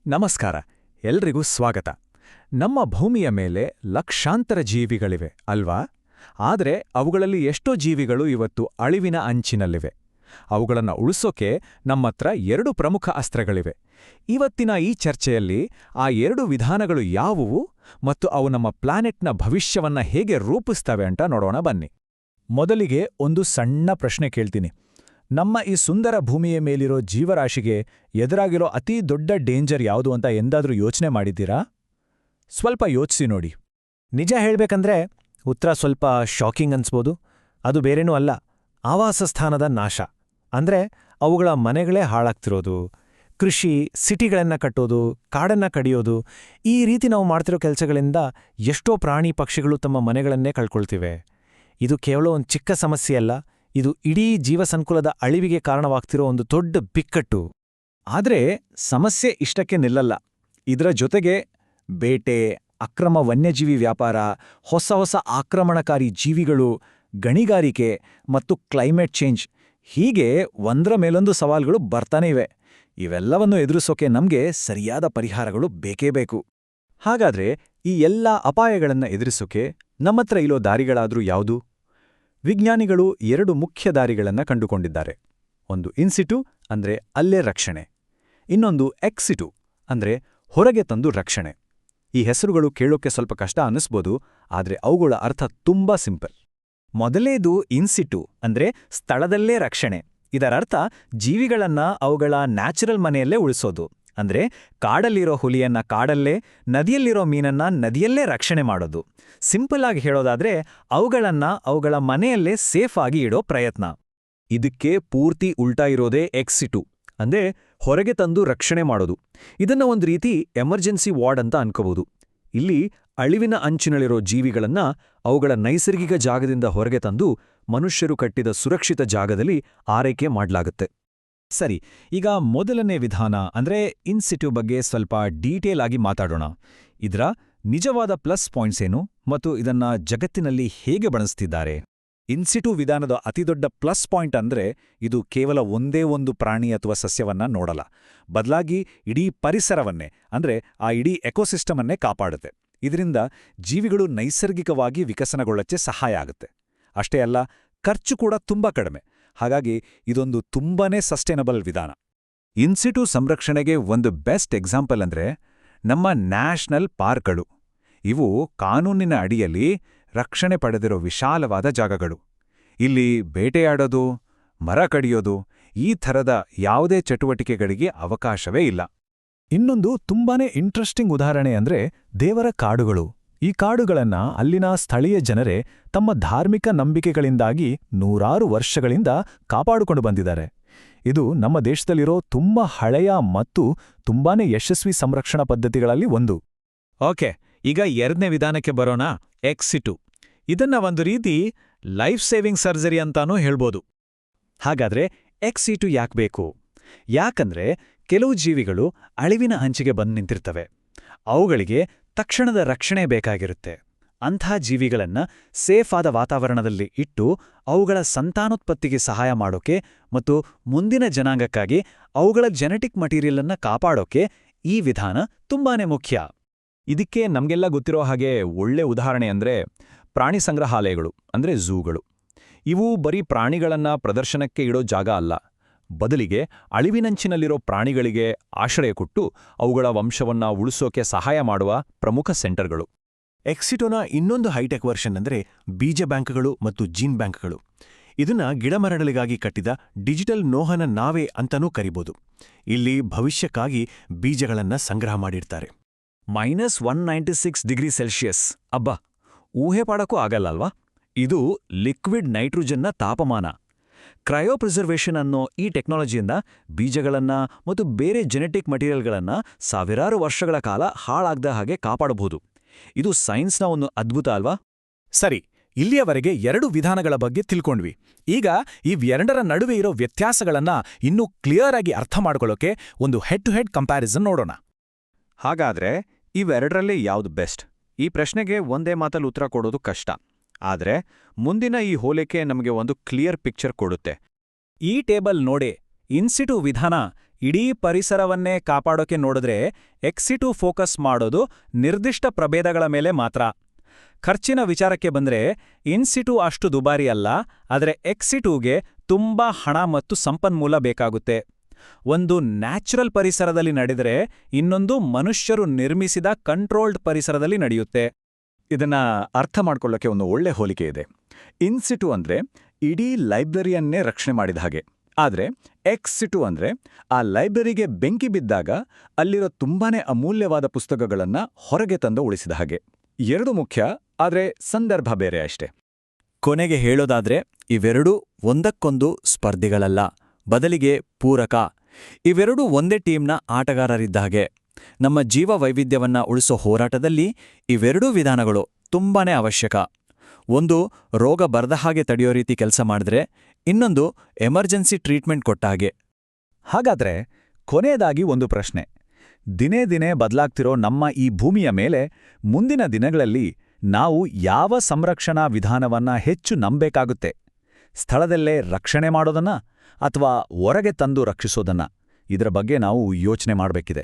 ನಮಸ್ಕಾರ, ಎಲ್ರಿಗೂ ಸ್ವಾಗತ. ನಮ್ಮ ಭೂಮಿಯ ಮೇಲೆ ಲಕ್ಷಾಂತರ ಜೀವಿಗಳಿವೆ ಅಲ್ವಾ? ಆದರೆ ಅವುಗಳಲ್ಲಿ ಎಷ್ಟೋ ಜೀವಿಗಳು ಇವತ್ತು ಅಳಿವಿನ ಅಂಚಿನಲ್ಲಿವೆ. ಅವುಗಳನ್ನು ಉಳಿಸೋಕೆ ನಮ್ಮತ್ರ 2 ಪ್ರಮುಖ ಅಸ್ತ್ರಗಳಿವೆ. ಇವತ್ತಿನ ಈ ಚರ್ಚೆಯಲ್ಲಿ ಆ 2 ವಿಧಾನಗಳು ಯಾವುವು ಮತ್ತು ಅವು ನಮ್ಮ ಪ್ಲಾನೆಟ್ನ ಭವಿಷ್ಯವನ್ನ ಹೇಗೆ ರೂಪಿಸ್ತವೆ ಅಂತ ನೋಡೋಣ ಬನ್ನಿ. ಮೊದಲಿಗೆ ಒಂದು ಸಣ್ಣ ಪ್ರಶ್ನೆ ಕೇಳ್ತೀನಿ. ನಮ್ಮ ಈ ಸುಂದರ ಭೂಮಿಯ ಮೇಲಿರೋ ಜೀವರಾಶಿಗೆ ಎದುರಾಗಿರೋ ಅತೀ ದೊಡ್ಡ ಡೇಂಜರ್ ಯಾವುದು ಅಂತ ಎಂದಾದ್ರೂ ಯೋಚನೆ ಮಾಡಿದ್ದೀರಾ? ಸ್ವಲ್ಪ ಯೋಚಿಸಿ ನೋಡಿ. ನಿಜ ಹೇಳ್ಬೇಕಂದ್ರೆ ಉತ್ತರ ಸ್ವಲ್ಪ ಶಾಕಿಂಗ್ ಅನ್ಸ್ಬೋದು. ಅದು ಬೇರೇನೂ ಅಲ್ಲ, ಆವಾಸಸ್ಥಾನದ ನಾಶ. ಅಂದ್ರೆ ಅವುಗಳ ಮನೆಗಳೇ ಹಾಳಾಗ್ತಿರೋದು, ಕೃಷಿ, ಸಿಟಿಗಳನ್ನ ಕಟ್ಟೋದು, ಕಾಡನ್ನ ಕಡಿಯೋದು, ಈ ರೀತಿ ನಾವು ಮಾಡ್ತಿರೋ ಕೆಲಸಗಳಿಂದ ಎಷ್ಟೋ ಪ್ರಾಣಿ ಪಕ್ಷಿಗಳು ತಮ್ಮ ಮನೆಗಳನ್ನೇ ಕಳ್ಕೊಳ್ತಿವೆ. ಇದು ಕೇವಲ ಒಂದು ಚಿಕ್ಕ ಸಮಸ್ಯೆ ಅಲ್ಲ, ಇದು ಇಡೀ ಜೀವಸಂಕುಲದ ಅಳಿವಿಗೆ ಕಾರಣವಾಗ್ತಿರೋ ಒಂದು ದೊಡ್ಡ ಬಿಕ್ಕಟ್ಟು. ಆದ್ರೆ ಸಮಸ್ಯೆ ಇಷ್ಟಕ್ಕೆ ನಿಲ್ಲಲ್ಲ. ಇದರ ಜೊತೆಗೆ ಬೇಟೆ, ಅಕ್ರಮ ವನ್ಯಜೀವಿ ವ್ಯಾಪಾರ, ಹೊಸ ಹೊಸ ಆಕ್ರಮಣಕಾರಿ ಜೀವಿಗಳು, ಗಣಿಗಾರಿಕೆ ಮತ್ತು ಕ್ಲೈಮೇಟ್ ಚೇಂಜ್, ಹೀಗೆ ಒಂದರ ಮೇಲೊಂದು ಸವಾಲುಗಳು ಬರ್ತಾನೇ ಇವೆ. ಇವೆಲ್ಲವನ್ನು ಎದುರಿಸೋಕೆ ನಮ್ಗೆ ಸರಿಯಾದ ಪರಿಹಾರಗಳು ಬೇಕೇ ಬೇಕು. ಹಾಗಾದ್ರೆ ಈ ಎಲ್ಲ ಅಪಾಯಗಳನ್ನ ಎದುರಿಸೋಕೆ ನಮ್ಮತ್ರ ಇರೋ ದಾರಿಗಳಾದ್ರೂ ಯಾವುದು? ವಿಜ್ಞಾನಿಗಳು 2 ಮುಖ್ಯ ದಾರಿಗಳನ್ನ ಕಂಡುಕೊಂಡಿದ್ದಾರೆ. ಒಂದು ಇನ್ಸಿಟು ಅಂದ್ರೆ ಅಲ್ಲೇ ರಕ್ಷಣೆ, ಇನ್ನೊಂದು ಎಕ್ಸಿಟು ಅಂದ್ರೆ ಹೊರಗೆ ತಂದು ರಕ್ಷಣೆ. ಈ ಹೆಸರುಗಳು ಕೇಳೋಕೆ ಸ್ವಲ್ಪ ಕಷ್ಟ ಅನ್ನಿಸ್ಬೋದು, ಆದ್ರೆ ಅವುಗಳ ಅರ್ಥ ತುಂಬಾ ಸಿಂಪಲ್. ಮೊದಲೇದು ಇನ್ಸಿಟು ಅಂದ್ರೆ ಸ್ಥಳದಲ್ಲೇ ರಕ್ಷಣೆ. ಇದರರ್ಥ ಜೀವಿಗಳನ್ನ ಅವುಗಳ ನ್ಯಾಚುರಲ್ ಮನೆಯಲ್ಲೇ ಉಳಿಸೋದು. ಅಂದ್ರೆ ಕಾಡಲ್ಲಿರೋ ಹುಲಿಯನ್ನ ಕಾಡಲ್ಲೇ, ನದಿಯಲ್ಲಿರೋ ಮೀನನ್ನ ನದಿಯಲ್ಲೇ ರಕ್ಷಣೆ ಮಾಡೋದು. ಸಿಂಪಲ್ ಆಗಿ ಹೇಳೋದಾದ್ರೆ ಅವುಗಳನ್ನ ಅವುಗಳ ಮನೆಯಲ್ಲೇ ಸೇಫ್ ಆಗಿ ಇಡೋ ಪ್ರಯತ್ನ. ಇದಕ್ಕೆ ಪೂರ್ತಿ ಉಲ್ಟಾ ಇರೋದೇ ಎಕ್ಸಿಟು ಅಂದ್ರೆ ಹೊರಗೆ ತಂದು ರಕ್ಷಣೆ ಮಾಡೋದು. ಇದನ್ನ ಒಂದು ರೀತಿ ಎಮರ್ಜೆನ್ಸಿ ವಾರ್ಡ್ ಅಂತ ಅನ್ಕೋಬಹುದು. ಇಲ್ಲಿ ಅಳಿವಿನ ಅಂಚಿನಲ್ಲಿರೋ ಜೀವಿಗಳನ್ನ ಅವುಗಳ ನೈಸರ್ಗಿಕ ಜಾಗದಿಂದ ಹೊರಗೆ ತಂದು ಮನುಷ್ಯರು ಕಟ್ಟಿದ ಸುರಕ್ಷಿತ ಜಾಗದಲ್ಲಿ ಆರೈಕೆ ಮಾಡ್ಲಾಗುತ್ತೆ. ಸರಿ, ಈಗ ಮೊದಲನೇ ವಿಧಾನ ಅಂದ್ರೆ ಇನ್ಸಿಟು ಬಗ್ಗೆ ಸ್ವಲ್ಪ ಡೀಟೇಲ್ ಆಗಿ ಮಾತಾಡೋಣ. ಇದರ ನಿಜವಾದ ಪ್ಲಸ್ ಪಾಯಿಂಟ್ಸ್ ಏನು ಮತ್ತು ಇದನ್ನ ಜಗತ್ತಿನಲ್ಲಿ ಹೇಗೆ ಬಳಸ್ತಿದ್ದಾರೆ? ಇನ್ಸಿಟು ವಿಧಾನದ ಅತಿದೊಡ್ಡ ಪ್ಲಸ್ ಪಾಯಿಂಟ್ ಅಂದ್ರೆ ಇದು ಕೇವಲ ಒಂದೇ ಒಂದು ಪ್ರಾಣಿ ಅಥವಾ ಸಸ್ಯವನ್ನ ನೋಡಲ್ಲ, ಬದಲಾಗಿ ಇಡೀ ಪರಿಸರವನ್ನೇ ಅಂದ್ರೆ ಆ ಇಡೀ ಎಕೋಸಿಸ್ಟಮನ್ನೇ ಕಾಪಾಡುತ್ತೆ. ಇದರಿಂದ ಜೀವಿಗಳು ನೈಸರ್ಗಿಕವಾಗಿ ವಿಕಸನಗೊಳ್ಳಕ್ಕೆ ಸಹಾಯ ಆಗುತ್ತೆ. ಅಷ್ಟೇ ಅಲ್ಲ, ಖರ್ಚು ಕೂಡ ತುಂಬಾ ಕಡಿಮೆ. ಹಾಗಾಗಿ ಇದೊಂದು ತುಂಬಾನೇ ಸಸ್ಟೈನಬಲ್ ವಿಧಾನ. ಇನ್ಸಿಟು ಸಂರಕ್ಷಣೆಗೆ ಒಂದು ಬೆಸ್ಟ್ ಎಕ್ಸಾಂಪಲ್ ಅಂದ್ರೆ ನಮ್ಮ ನ್ಯಾಷನಲ್ ಪಾರ್ಕ್ಗಳು. ಇವು ಕಾನೂನಿನ ಅಡಿಯಲ್ಲಿ ರಕ್ಷಣೆ ಪಡೆದಿರೋ ವಿಶಾಲವಾದ ಜಾಗಗಳು. ಇಲ್ಲಿ ಬೇಟೆಯಾಡೋದು, ಮರ ಕಡಿಯೋದು, ಈ ಥರದ ಯಾವುದೇ ಚಟುವಟಿಕೆಗಳಿಗೆ ಅವಕಾಶವೇ ಇಲ್ಲ. ಇನ್ನೊಂದು ತುಂಬಾನೇ ಇಂಟ್ರೆಸ್ಟಿಂಗ್ ಉದಾಹರಣೆ ಅಂದ್ರೆ ದೇವರ ಕಾಡುಗಳು. ಈ ಕಾಡುಗಳನ್ನ ಅಲ್ಲಿನ ಸ್ಥಳೀಯ ಜನರೇ ತಮ್ಮ ಧಾರ್ಮಿಕ ನಂಬಿಕೆಗಳಿಂದಾಗಿ ನೂರಾರು ವರ್ಷಗಳಿಂದ ಕಾಪಾಡಿಕೊಂಡು ಬಂದಿದ್ದಾರೆ. ಇದು ನಮ್ಮ ದೇಶದಲ್ಲಿರೋ ತುಂಬಾ ಹಳೆಯ ಮತ್ತು ತುಂಬಾನೇ ಯಶಸ್ವಿ ಸಂರಕ್ಷಣಾ ಪದ್ಧತಿಗಳಲ್ಲಿ ಒಂದು. ಓಕೆ, ಈಗ 2ನೇ ವಿಧಾನಕ್ಕೆ ಬರೋಣ, ಎಕ್ಸಿಟು. ಇದನ್ನ ಒಂದು ರೀತಿ ಲೈಫ್ ಸೇವಿಂಗ್ ಸರ್ಜರಿ ಅಂತಾನೂ ಹೇಳ್ಬೋದು. ಹಾಗಾದ್ರೆ ಎಕ್ಸಿಟು ಯಾಕ್ಬೇಕು? ಯಾಕಂದ್ರೆ ಕೆಲವು ಜೀವಿಗಳು ಅಳಿವಿನ ಅಂಚಿಗೆ ಬಂದು ನಿಂತಿರ್ತವೆ. ಅವುಗಳಿಗೆ ತಕ್ಷಣದ ರಕ್ಷಣೆ ಬೇಕಾಗಿರುತ್ತೆ. ಅಂಥ ಜೀವಿಗಳನ್ನ ಸೇಫ್ ಆದ ವಾತಾವರಣದಲ್ಲಿ ಇಟ್ಟು ಅವುಗಳ ಸಂತಾನೋತ್ಪತ್ತಿಗೆ ಸಹಾಯ ಮಾಡೋಕೆ ಮತ್ತು ಮುಂದಿನ ಜನಾಂಗಕ್ಕಾಗಿ ಅವುಗಳ ಜೆನೆಟಿಕ್ ಮಟೀರಿಯಲ್ ಅನ್ನ ಕಾಪಾಡೋಕೆ ಈ ವಿಧಾನ ತುಂಬಾನೇ ಮುಖ್ಯ. ಇದಕ್ಕೆ ನಮ್ಗೆಲ್ಲ ಗೊತ್ತಿರೋ ಹಾಗೆ ಒಳ್ಳೆ ಉದಾಹರಣೆ ಅಂದ್ರೆ ಪ್ರಾಣಿ ಸಂಗ್ರಹಾಲಯಗಳು ಅಂದ್ರೆ ಝೂಗಳು. ಇವು ಬರೀ ಪ್ರಾಣಿಗಳನ್ನ ಪ್ರದರ್ಶನಕ್ಕೆ ಇಡೋ ಜಾಗ ಅಲ್ಲ, ಬದಲಿಗೆ ಅಳಿವಿನಂಚಿನಲ್ಲಿರೋ ಪ್ರಾಣಿಗಳಿಗೆ ಆಶ್ರಯ ಕೊಟ್ಟು ಅವುಗಳ ವಂಶವನ್ನ ಉಳಿಸೋಕೆ ಸಹಾಯ ಮಾಡುವ ಪ್ರಮುಖ ಸೆಂಟರ್ಗಳು. ಎಕ್ಸಿಟೋನ ಇನ್ನೊಂದು ಹೈಟೆಕ್ ವರ್ಷನ್ ಅಂದ್ರೆ ಬೀಜ ಬ್ಯಾಂಕ್ಗಳು ಮತ್ತು ಜೀನ್ ಬ್ಯಾಂಕ್ಗಳು. ಇದನ್ನ ಗಿಡಮರಗಳಿಗಾಗಿ ಕಟ್ಟಿದ ಡಿಜಿಟಲ್ ನೋಹನ ನಾವೆ ಅಂತಾನೂ ಕರಿಬೋದು. ಇಲ್ಲಿ ಭವಿಷ್ಯಕ್ಕಾಗಿ ಬೀಜಗಳನ್ನ ಸಂಗ್ರಹ ಮಾಡಿರ್ತಾರೆ. -196 ಡಿಗ್ರಿ ಸೆಲ್ಸಿಯಸ್, ಅಬ್ಬಾ, ಊಹೆ ಪಾಡಕ್ಕೂ ಆಗಲ್ಲಲ್ವಾ? ಇದು ಲಿಕ್ವಿಡ್ ನೈಟ್ರೋಜನ್ನ ತಾಪಮಾನ. ಕ್ರಯೋಪ್ರಿಸರ್ವೇಷನ್ ಅನ್ನೋ ಈ ಟೆಕ್ನಾಲಜಿಯಿಂದ ಬೀಜಗಳನ್ನ ಮತ್ತು ಬೇರೆ ಜೆನೆಟಿಕ್ ಮಟೀರಿಯಲ್ಗಳನ್ನ ಸಾವಿರಾರು ವರ್ಷಗಳ ಕಾಲ ಹಾಳಾಗದ ಹಾಗೆ ಕಾಪಾಡಬಹುದು. ಇದು ಸೈನ್ಸ್ನ ಒಂದು ಅದ್ಭುತ ಅಲ್ವಾ? ಸರಿ, ಇಲ್ಲಿಯವರೆಗೆ 2 ವಿಧಾನಗಳ ಬಗ್ಗೆ ತಿಳ್ಕೊಂಡ್ವಿ. ಈಗ ಇವೆರಡರ ನಡುವೆ ಇರೋ ವ್ಯತ್ಯಾಸಗಳನ್ನ ಇನ್ನೂ ಕ್ಲಿಯರ್ ಆಗಿ ಅರ್ಥ ಮಾಡ್ಕೊಳ್ಳೋಕೆ ಒಂದು ಹೆಡ್ ಟು ಹೆಡ್ ಕಂಪ್ಯಾರಿಸನ್ ನೋಡೋಣ. ಹಾಗಾದ್ರೆ ಇವೆರಡರಲ್ಲಿ ಯಾವ್ದು ಬೆಸ್ಟ್? ಈ ಪ್ರಶ್ನೆಗೆ ಒಂದೇ ಮಾತಲ್ಲಿ ಉತ್ತರ ಕೊಡೋದು ಕಷ್ಟ. ಆದ್ರೆ ಮುಂದಿನ ಈ ಹೋಲಿಕೆ ನಮಗೆ ಒಂದು ಕ್ಲಿಯರ್ ಪಿಕ್ಚರ್ ಕೊಡುತ್ತೆ. ಈ ಟೇಬಲ್ ನೋಡೆ, ಇನ್ಸಿಟು ವಿಧಾನ ಇಡೀ ಪರಿಸರವನ್ನೇ ಕಾಪಾಡೋಕೆ ನೋಡಿದ್ರೆ ಎಕ್ಸಿಟು ಫೋಕಸ್ ಮಾಡೋದು ನಿರ್ದಿಷ್ಟ ಪ್ರಭೇದಗಳ ಮೇಲೆ ಮಾತ್ರ. ಖರ್ಚಿನ ವಿಚಾರಕ್ಕೆ ಬಂದ್ರೆ ಇನ್ಸಿಟು ಅಷ್ಟು ದುಬಾರಿ ಅಲ್ಲ, ಆದರೆ ಎಕ್ಸಿಟುಗೆ ತುಂಬಾ ಹಣ ಮತ್ತು ಸಂಪನ್ಮೂಲ ಬೇಕಾಗುತ್ತೆ. ಒಂದು ನ್ಯಾಚುರಲ್ ಪರಿಸರದಲ್ಲಿ ನಡೆದರೆ ಇನ್ನೊಂದು ಮನುಷ್ಯರು ನಿರ್ಮಿಸಿದ ಕಂಟ್ರೋಲ್ಡ್ ಪರಿಸರದಲ್ಲಿ ನಡೆಯುತ್ತೆ. ಇದನ್ನ ಅರ್ಥ ಮಾಡ್ಕೊಳ್ಳೋಕೆ ಒಂದು ಒಳ್ಳೆ ಹೋಲಿಕೆ ಇದೆ. ಇನ್ಸಿಟು ಅಂದ್ರೆ ಇಡೀ ಲೈಬ್ರರಿಯನ್ನೇ ರಕ್ಷಣೆ ಮಾಡಿದ ಹಾಗೆ. ಆದರೆ ಎಕ್ಸಿಟು ಅಂದ್ರೆ ಆ ಲೈಬ್ರರಿಗೆ ಬೆಂಕಿ ಬಿದ್ದಾಗ ಅಲ್ಲಿರೋ ತುಂಬಾನೇ ಅಮೂಲ್ಯವಾದ ಪುಸ್ತಕಗಳನ್ನ ಹೊರಗೆ ತಂದು ಉಳಿಸಿದ ಹಾಗೆ. ಎರಡು ಮುಖ್ಯ, ಆದರೆ ಸಂದರ್ಭ ಬೇರೆ ಅಷ್ಟೆ. ಕೊನೆಗೆ ಹೇಳೋದಾದ್ರೆ ಇವೆರಡೂ ಒಂದಕ್ಕೊಂದು ಸ್ಪರ್ಧಿಗಳಲ್ಲ, ಬದಲಿಗೆ ಪೂರಕ. ಇವೆರಡೂ ಒಂದೇ ಟೀಮ್ನ ಆಟಗಾರರಿದ್ದ ಹಾಗೆ. ನಮ್ಮ ಜೀವ ವೈವಿಧ್ಯವನ್ನ ಉಳಿಸೋ ಹೋರಾಟದಲ್ಲಿ ಇವೆರಡೂ ವಿಧಾನಗಳು ತುಂಬಾನೇ ಅವಶ್ಯಕ. ಒಂದು ರೋಗ ಬರದ ಹಾಗೆ ತಡೆಯೋ ರೀತಿ ಕೆಲಸ ಮಾಡಿದ್ರೆ, ಇನ್ನೊಂದು ಎಮರ್ಜೆನ್ಸಿ ಟ್ರೀಟ್ಮೆಂಟ್ ಕೊಟ್ಟ ಹಾಗೆ. ಹಾಗಾದ್ರೆ ಕೊನೆಯದಾಗಿ ಒಂದು ಪ್ರಶ್ನೆ. ದಿನೇ ದಿನೇ ಬದಲಾಗ್ತಿರೋ ನಮ್ಮ ಈ ಭೂಮಿಯ ಮೇಲೆ ಮುಂದಿನ ದಿನಗಳಲ್ಲಿ ನಾವು ಯಾವ ಸಂರಕ್ಷಣಾ ವಿಧಾನವನ್ನ ಹೆಚ್ಚು ನಂಬೇಕಾಗುತ್ತೆ? ಸ್ಥಳದಲ್ಲೇ ರಕ್ಷಣೆ ಮಾಡೋದನ್ನ ಅಥವಾ ಹೊರಗೆ ತಂದು ರಕ್ಷಿಸೋದನ್ನ? ಇದರ ಬಗ್ಗೆ ನಾವು ಯೋಚನೆ ಮಾಡಬೇಕಿದೆ.